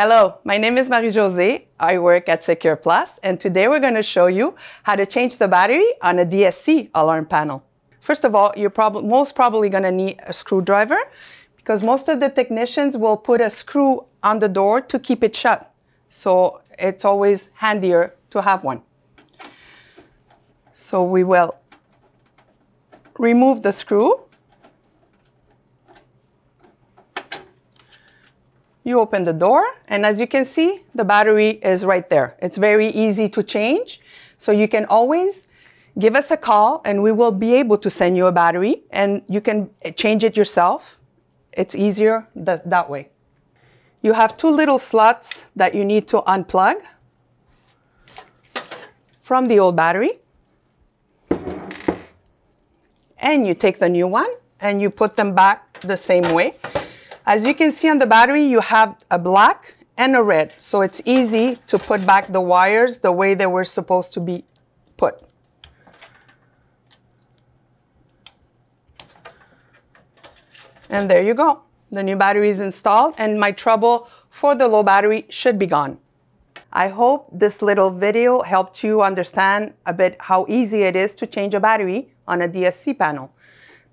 Hello, my name is Marie-Josée. I work at SecurPlus, and today we're going to show you how to change the battery on a DSC alarm panel. First of all, you're most probably going to need a screwdriver because most of the technicians will put a screw on the door to keep it shut. So it's always handier to have one. So we will remove the screw. You open the door, and as you can see, the battery is right there. It's very easy to change. So you can always give us a call and we will be able to send you a battery and you can change it yourself. It's easier that way. You have two little slots that you need to unplug from the old battery. And you take the new one and you put them back the same way. As you can see on the battery, you have a black and a red, so it's easy to put back the wires the way they were supposed to be put. And there you go. The new battery is installed and my trouble for the low battery should be gone. I hope this little video helped you understand a bit how easy it is to change a battery on a DSC panel.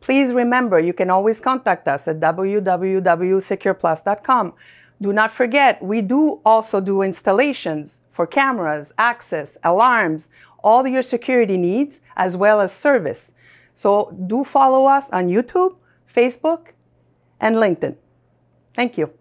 Please remember, you can always contact us at www.securplus.com. Do not forget, we do also do installations for cameras, access, alarms, all your security needs, as well as service. So do follow us on YouTube, Facebook, and LinkedIn. Thank you.